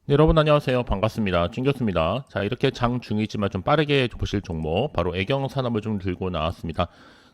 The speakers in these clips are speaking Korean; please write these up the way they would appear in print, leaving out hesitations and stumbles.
네, 여러분 안녕하세요. 반갑습니다. 찐교수입니다. 자, 이렇게 장중이지만 좀 빠르게 보실 종목, 바로 애경산업을 좀 들고 나왔습니다.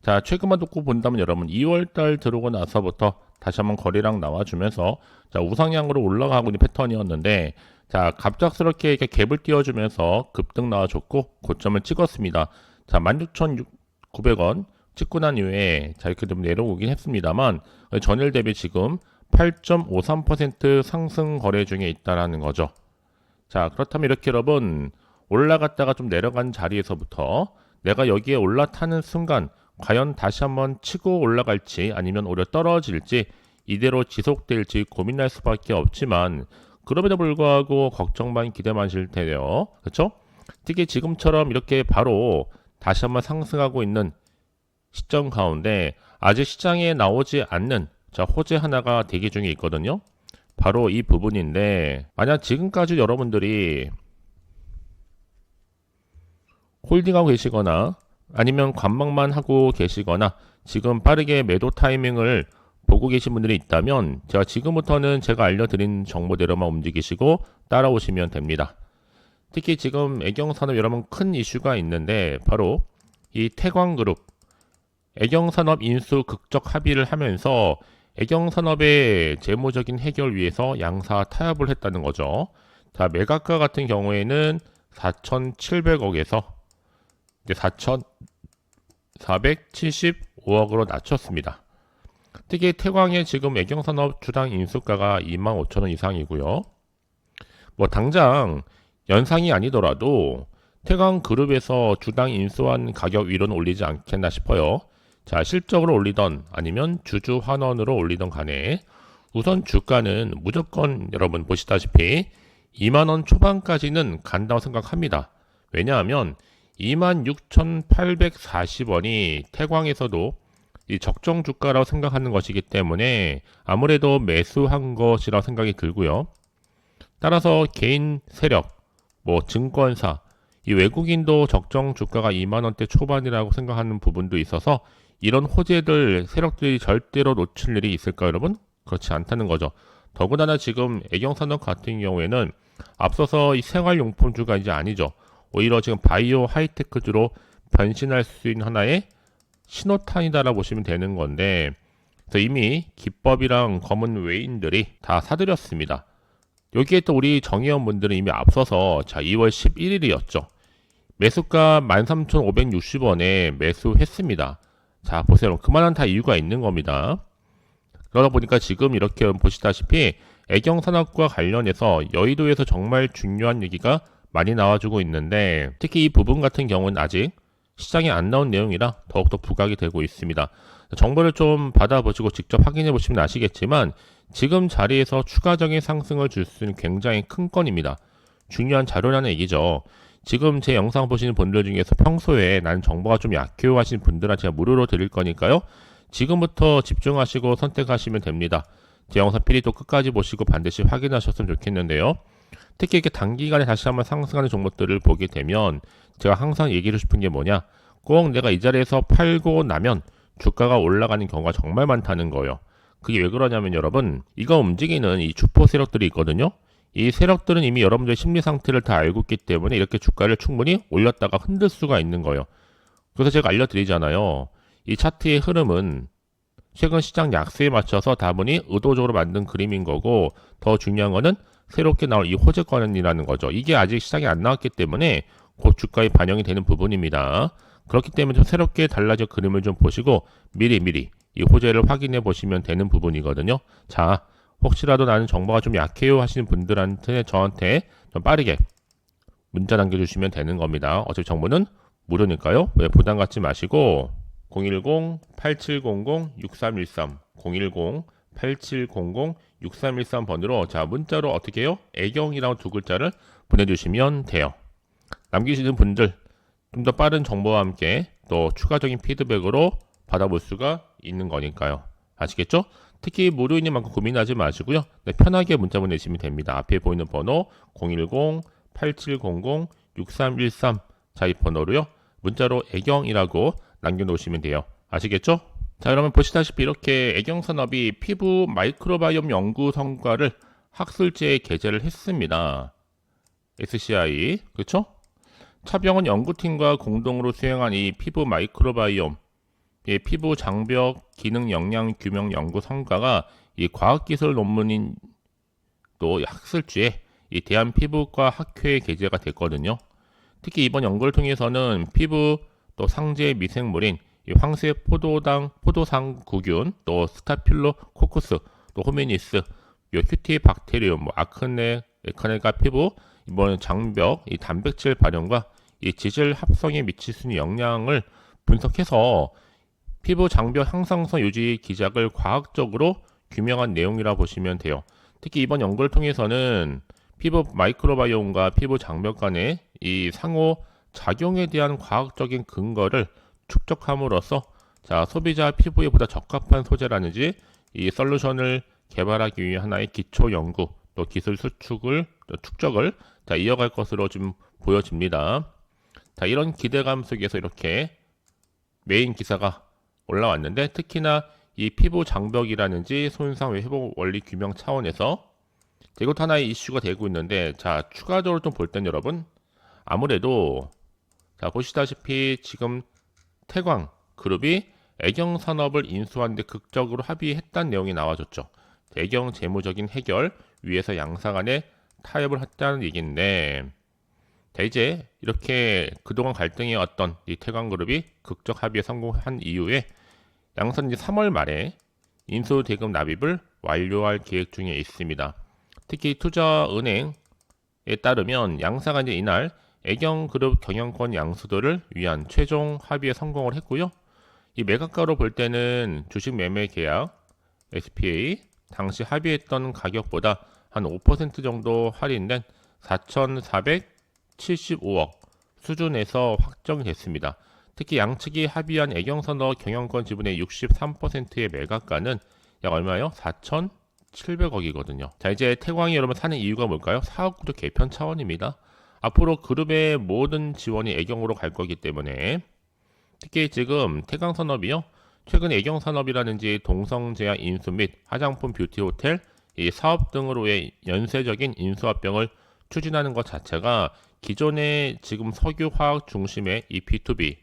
자, 최근만 놓고 본다면 여러분 2월달 들어오고 나서부터 다시 한번 거래량 나와주면서 자, 우상향으로 올라가고 있는 패턴이었는데 자, 갑작스럽게 이렇게 갭을 띄워주면서 급등 나와줬고 고점을 찍었습니다. 자, 16,900원 찍고 난 이후에 자, 이렇게 좀 내려오긴 했습니다만 전일 대비 지금 8.53% 상승 거래 중에 있다라는 거죠. 자, 그렇다면 이렇게 여러분 올라갔다가 좀 내려간 자리에서부터 내가 여기에 올라타는 순간 과연 다시 한번 치고 올라갈지 아니면 오히려 떨어질지 이대로 지속될지 고민할 수밖에 없지만 그럼에도 불구하고 걱정만 기대만 하실 테네요. 그렇죠? 특히 지금처럼 이렇게 바로 다시 한번 상승하고 있는 시점 가운데 아직 시장에 나오지 않는 자, 호재 하나가 대기 중에 있거든요. 바로 이 부분인데 만약 지금까지 여러분들이 홀딩하고 계시거나 아니면 관망만 하고 계시거나 지금 빠르게 매도 타이밍을 보고 계신 분들이 있다면 제가 지금부터는 제가 알려드린 정보대로만 움직이시고 따라오시면 됩니다. 특히 지금 애경산업 여러분 큰 이슈가 있는데 바로 이 태광그룹 애경산업 인수 극적 합의를 하면서 애경산업의 재무적인 해결 위해서 양사 타협을 했다는 거죠. 자, 매각가 같은 경우에는 4,700억에서 이제 4,475억으로 낮췄습니다. 특히 태광의 지금 애경산업 주당 인수가가 25,000원 이상이고요. 뭐 당장 연상이 아니더라도 태광그룹에서 주당 인수한 가격 위로는 올리지 않겠나 싶어요. 자, 실적으로 올리던 아니면 주주 환원으로 올리던 간에 우선 주가는 무조건 여러분 보시다시피 2만원 초반까지는 간다고 생각합니다. 왜냐하면 26,840원이 태광에서도 이 적정 주가라고 생각하는 것이기 때문에 아무래도 매수한 것이라고 생각이 들고요. 따라서 개인 세력, 뭐 증권사, 이 외국인도 적정 주가가 2만원대 초반이라고 생각하는 부분도 있어서 이런 호재들 세력들이 절대로 놓칠 일이 있을까요, 여러분? 그렇지 않다는 거죠. 더군다나 지금 애경산업 같은 경우에는 앞서서 이 생활용품주가 이제 아니죠. 오히려 지금 바이오 하이테크주로 변신할 수 있는 하나의 신호탄이다라고 보시면 되는 건데 그래서 이미 기법이랑 검은 외인들이 다 사들였습니다. 여기에 또 우리 정의원분들은 이미 앞서서 자 2월 11일이었죠. 매수가 13,560원에 매수했습니다. 자, 보세요. 그만한 다 이유가 있는 겁니다. 그러다 보니까 지금 이렇게 보시다시피 애경산업과 관련해서 여의도에서 정말 중요한 얘기가 많이 나와주고 있는데 특히 이 부분 같은 경우는 아직 시장에 안 나온 내용이라 더욱더 부각이 되고 있습니다. 정보를 좀 받아보시고 직접 확인해 보시면 아시겠지만 지금 자리에서 추가적인 상승을 줄 수 있는 굉장히 큰 건입니다. 중요한 자료라는 얘기죠. 지금 제 영상 보시는 분들 중에서 평소에 난 정보가 좀 약해요 하시는 분들은 제가 무료로 드릴 거니까요. 지금부터 집중하시고 선택하시면 됩니다. 제 영상 필히 또 끝까지 보시고 반드시 확인하셨으면 좋겠는데요. 특히 이렇게 단기간에 다시 한번 상승하는 종목들을 보게 되면 제가 항상 얘기를 싶은 게 뭐냐, 꼭 내가 이 자리에서 팔고 나면 주가가 올라가는 경우가 정말 많다는 거예요. 그게 왜 그러냐면 여러분, 이거 움직이는 이 주포 세력들이 있거든요. 이 세력들은 이미 여러분들의 심리 상태를 다 알고 있기 때문에 이렇게 주가를 충분히 올렸다가 흔들 수가 있는 거예요. 그래서 제가 알려드리잖아요. 이 차트의 흐름은 최근 시장 약세에 맞춰서 다분히 의도적으로 만든 그림인 거고, 더 중요한 거는 새롭게 나올 이 호재권이라는 거죠. 이게 아직 시장에 안 나왔기 때문에 곧 주가에 반영이 되는 부분입니다. 그렇기 때문에 좀 새롭게 달라진 그림을 좀 보시고 미리 이 호재를 확인해 보시면 되는 부분이거든요. 자, 혹시라도 나는 정보가 좀 약해요 하시는 분들한테 저한테 좀 빠르게 문자 남겨주시면 되는 겁니다. 어차피 정보는 무료니까요. 왜 부담 갖지 마시고 010-8700-6313 010-8700-6313번으로 자 문자로 어떻게 해요? 애경이라고 두 글자를 보내주시면 돼요. 남기시는 분들 좀 더 빠른 정보와 함께 또 추가적인 피드백으로 받아볼 수가 있는 거니까요. 아시겠죠? 특히 무료인인 만큼 고민하지 마시고요. 네, 편하게 문자 보내시면 됩니다. 앞에 보이는 번호 010-8700-6313 자, 이 번호로요. 문자로 애경이라고 남겨놓으시면 돼요. 아시겠죠? 자, 여러분 보시다시피 이렇게 애경산업이 피부 마이크로바이옴 연구 성과를 학술지에 게재를 했습니다. SCI, 그쵸? 차병원 연구팀과 공동으로 수행한 이 피부 마이크로바이옴, 이 피부 장벽 기능 영양 규명 연구 성과가 이 과학기술 논문인 또 학술지에 이 대한피부과 학회에 게재가 됐거든요. 특히 이번 연구를 통해서는 피부 또 상재 미생물인 이 황새 포도상 구균, 또 스타필로코쿠스, 또 호미니스, 요 큐티 박테리움, 뭐 아크네가 피부 이번 장벽, 이 단백질 발현과 이 지질 합성에 미칠 수 있는 영향을 분석해서 피부 장벽 향상성 유지 기작을 과학적으로 규명한 내용이라 보시면 돼요. 특히 이번 연구를 통해서는 피부 마이크로바이옴과 피부 장벽 간의 이 상호 작용에 대한 과학적인 근거를 축적함으로써 자, 소비자 피부에 보다 적합한 소재라든지 이 솔루션을 개발하기 위한 하나의 기초 연구 또 기술 축적을 자, 이어갈 것으로 좀 보여집니다. 자, 이런 기대감 속에서 이렇게 메인 기사가 올라왔는데 특히나 이 피부 장벽이라든지 손상 회복 원리 규명 차원에서 이것 하나의 이슈가 되고 있는데 자, 추가적으로 좀 볼 땐 여러분 아무래도 자, 보시다시피 지금 태광 그룹이 애경 산업을 인수하는데 극적으로 합의했다는 내용이 나와줬죠. 애경 재무적인 해결 위에서 양사 간에 타협을 했다는 얘기인데 자, 이제 이렇게 그동안 갈등해왔던 이 태광그룹이 극적 합의에 성공한 이후에 양사는 이제 3월 말에 인수 대금 납입을 완료할 계획 중에 있습니다. 특히 투자은행에 따르면 양사가 이제 이날 애경그룹 경영권 양수도를 위한 최종 합의에 성공을 했고요. 이 매각가로 볼 때는 주식 매매 계약 SPA 당시 합의했던 가격보다 한 5% 정도 할인된 4,475억 수준에서 확정이 됐습니다. 특히 양측이 합의한 애경산업 경영권 지분의 63%의 매각가는 약 얼마요? 4,700억이거든요. 자, 이제 태광이 여러분 사는 이유가 뭘까요? 사업구조 개편 차원입니다. 앞으로 그룹의 모든 지원이 애경으로 갈 거기 때문에 특히 지금 태광산업이요. 최근 애경산업이라든지 동성제약 인수 및 화장품 뷰티 호텔 이 사업 등으로의 연쇄적인 인수합병을 추진하는 것 자체가 기존의 지금 석유화학 중심의 이 B2B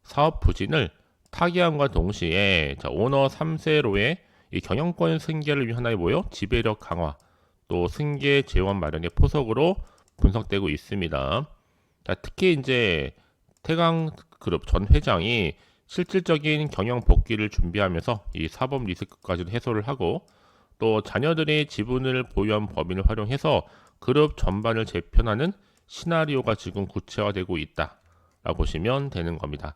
사업 부진을 타개함과 동시에 자, 오너 3세로의 이 경영권 승계를 위한 하나의 뭐요? 지배력 강화 또 승계 재원 마련의 포석으로 분석되고 있습니다. 자, 특히 이제 태광그룹 전 회장이 실질적인 경영 복귀를 준비하면서 이 사법 리스크까지도 해소를 하고 또 자녀들의 지분을 보유한 법인을 활용해서 그룹 전반을 재편하는 시나리오가 지금 구체화되고 있다라고 보시면 되는 겁니다.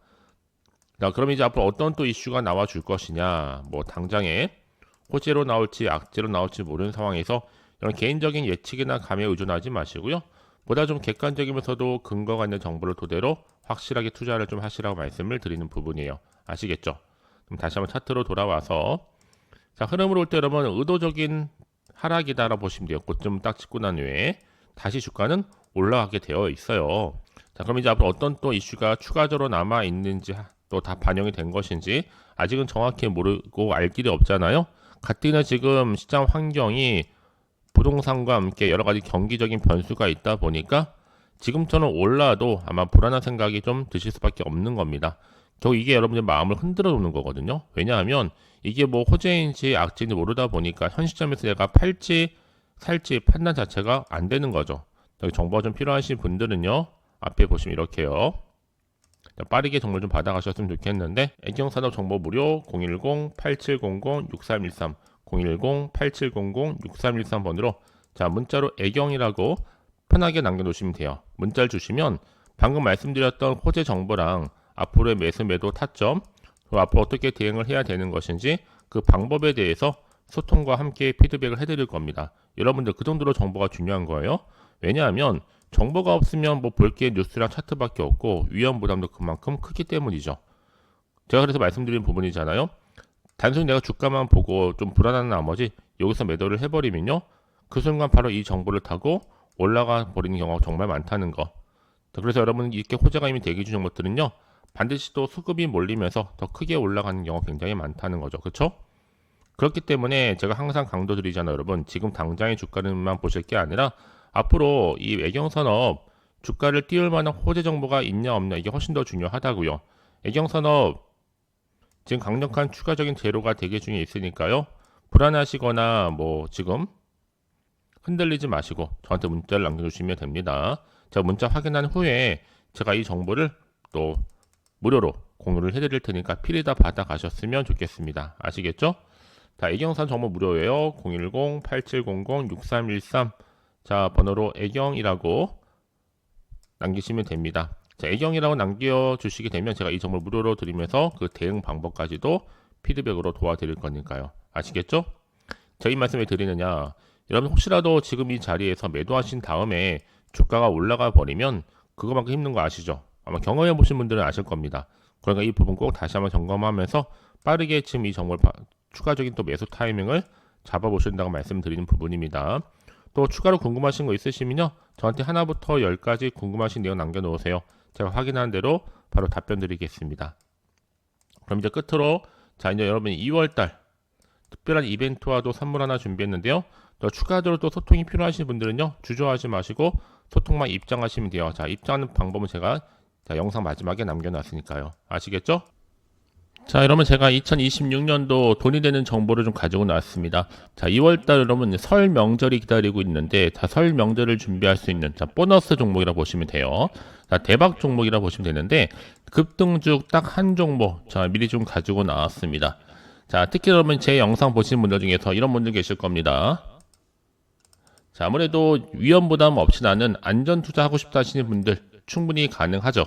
자, 그럼 이제 앞으로 어떤 또 이슈가 나와 줄 것이냐, 뭐 당장에 호재로 나올지 악재로 나올지 모르는 상황에서 이런 개인적인 예측이나 감에 의존하지 마시고요. 보다 좀 객관적이면서도 근거가 있는 정보를 토대로 확실하게 투자를 좀 하시라고 말씀을 드리는 부분이에요. 아시겠죠? 그럼 다시 한번 차트로 돌아와서 자, 흐름으로 올 때 여러분 의도적인 하락이다라고 보시면 돼요. 고점 딱 찍고 난 후에 다시 주가는 올라가게 되어 있어요. 자, 그럼 이제 앞으로 어떤 또 이슈가 추가적으로 남아 있는지 또 다 반영이 된 것인지 아직은 정확히 모르고 알 길이 없잖아요. 가뜩이나 지금 시장 환경이 부동산과 함께 여러 가지 경기적인 변수가 있다 보니까 지금처럼 올라도 아마 불안한 생각이 좀 드실 수밖에 없는 겁니다. 결국 이게 여러분의 마음을 흔들어 놓는 거거든요. 왜냐하면 이게 뭐 호재인지 악재인지 모르다 보니까 현 시점에서 내가 팔지 살지 판단 자체가 안 되는 거죠. 정보가 좀 필요하신 분들은요. 앞에 보시면 이렇게요. 빠르게 정보 좀 받아가셨으면 좋겠는데 애경산업 정보 무료 010-8700-6313 010-8700-6313번으로 자 문자로 애경이라고 편하게 남겨놓으시면 돼요. 문자를 주시면 방금 말씀드렸던 호재 정보랑 앞으로의 매수 매도 타점 그리고 앞으로 어떻게 대응을 해야 되는 것인지 그 방법에 대해서 소통과 함께 피드백을 해드릴 겁니다. 여러분들 그 정도로 정보가 중요한 거예요. 왜냐하면 정보가 없으면 뭐 볼 게 뉴스랑 차트밖에 없고 위험 부담도 그만큼 크기 때문이죠. 제가 그래서 말씀드린 부분이잖아요. 단순히 내가 주가만 보고 좀 불안한 나머지 여기서 매도를 해버리면요. 그 순간 바로 이 정보를 타고 올라가 버리는 경우가 정말 많다는 거. 그래서 여러분 이렇게 호재가 이미 대기 중 것들은요. 반드시 또 수급이 몰리면서 더 크게 올라가는 경우가 굉장히 많다는 거죠. 그렇죠? 그렇기 때문에 제가 항상 강조드리잖아요, 여러분. 지금 당장의 주가는만 보실 게 아니라 앞으로 이 외경산업 주가를 띄울 만한 호재 정보가 있냐 없냐 이게 훨씬 더 중요하다고요. 외경산업 지금 강력한 추가적인 재료가 대기 중에 있으니까요. 불안하시거나 뭐 지금 흔들리지 마시고 저한테 문자를 남겨주시면 됩니다. 제가 문자 확인한 후에 제가 이 정보를 또 무료로 공유를 해드릴 테니까 필히 다 받아가셨으면 좋겠습니다. 아시겠죠? 자, 애경산 정보 무료예요. 010-8700-6313 자, 번호로 애경이라고 남기시면 됩니다. 자, 애경이라고 남겨주시게 되면 제가 이 정보를 무료로 드리면서 그 대응 방법까지도 피드백으로 도와드릴 거니까요. 아시겠죠? 저희 말씀을 드리느냐, 여러분 혹시라도 지금 이 자리에서 매도하신 다음에 주가가 올라가 버리면 그거만큼 힘든 거 아시죠? 아마 경험해 보신 분들은 아실 겁니다. 그러니까 이 부분 꼭 다시 한번 점검하면서 빠르게 지금 이 정보를 추가적인 또 매수 타이밍을 잡아보신다고 말씀드리는 부분입니다. 또 추가로 궁금하신 거 있으시면요, 저한테 하나부터 10까지 궁금하신 내용 남겨놓으세요. 제가 확인한 대로 바로 답변 드리겠습니다. 그럼 이제 끝으로 자, 이제 여러분 2월달 특별한 이벤트와도 선물 하나 준비했는데요. 또 추가적으로 또 소통이 필요하신 분들은요, 주저하지 마시고 소통만 입장하시면 돼요. 자, 입장하는 방법은 제가 영상 마지막에 남겨놨으니까요. 아시겠죠? 자, 여러분 제가 2026년도 돈이 되는 정보를 좀 가지고 나왔습니다. 자, 2월달 여러분 설 명절이 기다리고 있는데 설 명절을 준비할 수 있는 보너스 종목이라 보시면 돼요. 자, 대박 종목이라 보시면 되는데 급등주 딱 한 종목 미리 좀 가지고 나왔습니다. 자, 특히 여러분 제 영상 보시는 분들 중에서 이런 분들 계실 겁니다. 자, 아무래도 위험 부담 없이 나는 안전 투자하고 싶다 하시는 분들 충분히 가능하죠.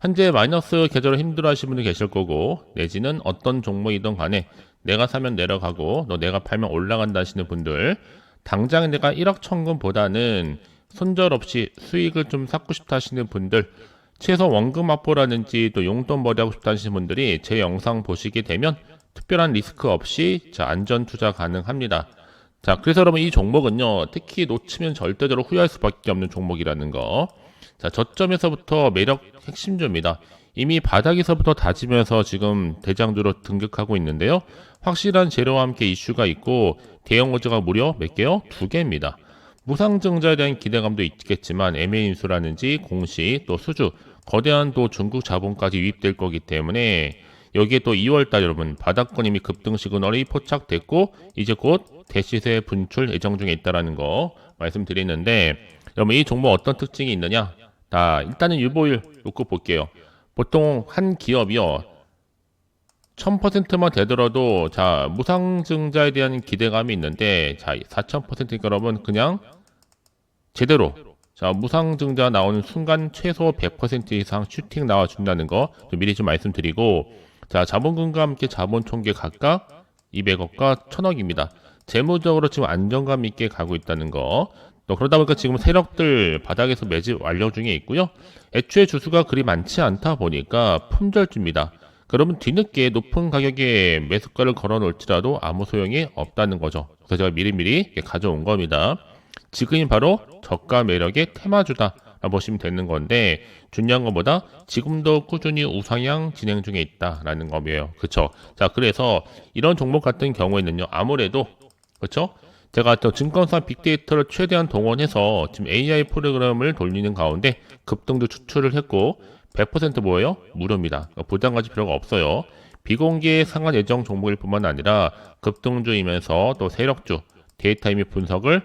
현재 마이너스 계좌로 힘들어 하시는 분들 계실 거고, 내지는 어떤 종목이든 간에 내가 사면 내려가고 내가 팔면 올라간다 하시는 분들, 당장 내가 1억 천금보다는 손절없이 수익을 좀 쌓고 싶다 하시는 분들, 최소 원금 확보라든지 또 용돈 벌이하고 싶다 하시는 분들이 제 영상 보시게 되면 특별한 리스크 없이 안전 투자 가능합니다. 자, 그래서 여러분 이 종목은요, 특히 놓치면 절대적으로 후회할 수밖에 없는 종목이라는 거. 자, 저점에서부터 매력 핵심주입니다. 이미 바닥에서부터 다지면서 지금 대장주로 등극하고 있는데요. 확실한 재료와 함께 이슈가 있고 대형 호재가 무려 몇 개요? 2개입니다. 무상증자에 대한 기대감도 있겠지만 M&A 인수라든지 공시 또 수주 거대한 또 중국 자본까지 유입될 거기 때문에 여기에 또 2월달 여러분 바닥권 이미 급등 시그널이 포착됐고 이제 곧 대시세 분출 예정 중에 있다라는 거 말씀드리는데, 여러분 이 종목 어떤 특징이 있느냐? 자, 일단은 유보율 놓고 볼게요. 보통 한 기업이요 1000%만 되더라도 무상증자에 대한 기대감이 있는데 4000%니까 여러분 그냥 제대로 무상증자 나오는 순간 최소 100% 이상 슈팅 나와준다는 거 미리 좀 말씀드리고, 자본금과 함께 자본 총계 각각 200억과 1000억입니다. 재무적으로 지금 안정감 있게 가고 있다는 거. 또 그러다 보니까 지금 세력들 바닥에서 매집 완료 중에 있고요. 애초에 주수가 그리 많지 않다 보니까 품절주입니다. 그러면 뒤늦게 높은 가격에 매수가를 걸어 놓을지라도 아무 소용이 없다는 거죠. 그래서 제가 미리미리 가져온 겁니다. 지금이 바로 저가 매력의 테마주다 라고 보시면 되는 건데, 중요한 것보다 지금도 꾸준히 우상향 진행 중에 있다라는 거예요. 그쵸? 자, 그래서 이런 종목 같은 경우에는요, 아무래도 그쵸? 제가 또 증권사 빅데이터를 최대한 동원해서 지금 AI 프로그램을 돌리는 가운데 급등주 추출을 했고 100% 뭐예요? 무료입니다. 부담 가질 필요가 없어요. 비공개 상한 예정 종목일 뿐만 아니라 급등주이면서 또 세력주 데이터 이미 분석을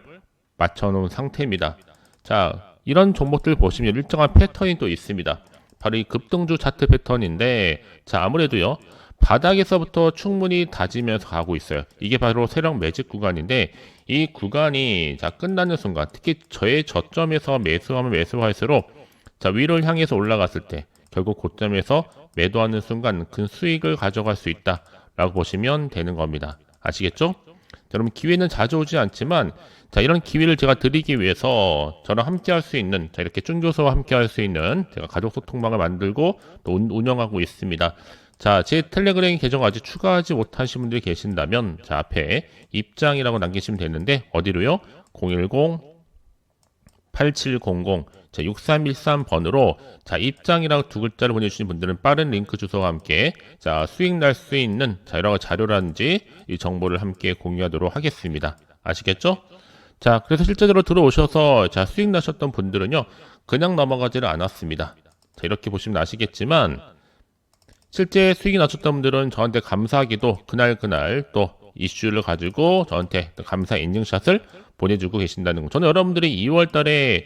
맞춰놓은 상태입니다. 자, 이런 종목들 보시면 일정한 패턴이 또 있습니다. 바로 이 급등주 차트 패턴인데, 아무래도요 바닥에서부터 충분히 다지면서 가고 있어요. 이게 바로 세력 매집 구간인데, 이 구간이 끝나는 순간, 특히 저의 저점에서 매수하면 매수할수록 위를 향해서 올라갔을 때 결국 고점에서 매도하는 순간 큰 수익을 가져갈 수 있다라고 보시면 되는 겁니다. 아시겠죠? 여러분 기회는 자주 오지 않지만 이런 기회를 제가 드리기 위해서 저랑 함께 할 수 있는 이렇게 쭌교수와 함께 할 수 있는 제가 가족 소통방을 만들고 또 운영하고 있습니다. 제 텔레그램 계정 아직 추가하지 못하신 분들이 계신다면 앞에 입장이라고 남기시면 되는데 어디로요? 010 8700 6313번으로 자, 입장이라고 두 글자를 보내주신 분들은 빠른 링크 주소와 함께 자, 수익 날 수 있는 자, 여러 자료라든지 이 정보를 함께 공유하도록 하겠습니다. 아시겠죠? 자, 그래서 실제로 들어오셔서 자, 수익 나셨던 분들은요, 그냥 넘어가지를 않았습니다. 자, 이렇게 보시면 아시겠지만, 실제 수익이 나셨던 분들은 저한테 감사하게도 그날 또 이슈를 가지고 저한테 또 감사 인증샷을 보내주고 계신다는 거. 저는 여러분들이 2월 달에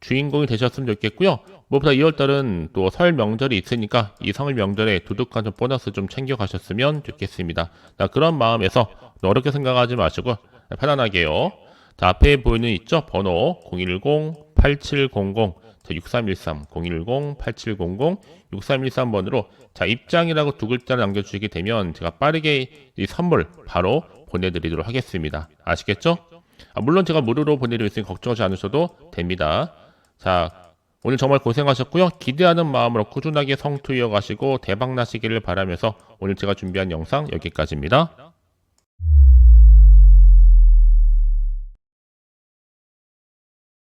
주인공이 되셨으면 좋겠고요. 무엇보다 2월 달은 또 설 명절이 있으니까 이 설 명절에 두둑한 좀 보너스 좀 챙겨 가셨으면 좋겠습니다. 자, 그런 마음에서 어렵게 생각하지 마시고 편안하게요. 자, 앞에 보이는 있죠? 번호 010-8700 6313 010-8700 6313번으로 자, 입장이라고 두 글자를 남겨주시게 되면 제가 빠르게 이 선물 바로 보내드리도록 하겠습니다. 아시겠죠? 물론 제가 무료로 보내드릴 수 있으니 걱정하지 않으셔도 됩니다. 자, 오늘 정말 고생하셨고요. 기대하는 마음으로 꾸준하게 성투 이어가시고 대박 나시기를 바라면서 오늘 제가 준비한 영상 여기까지입니다.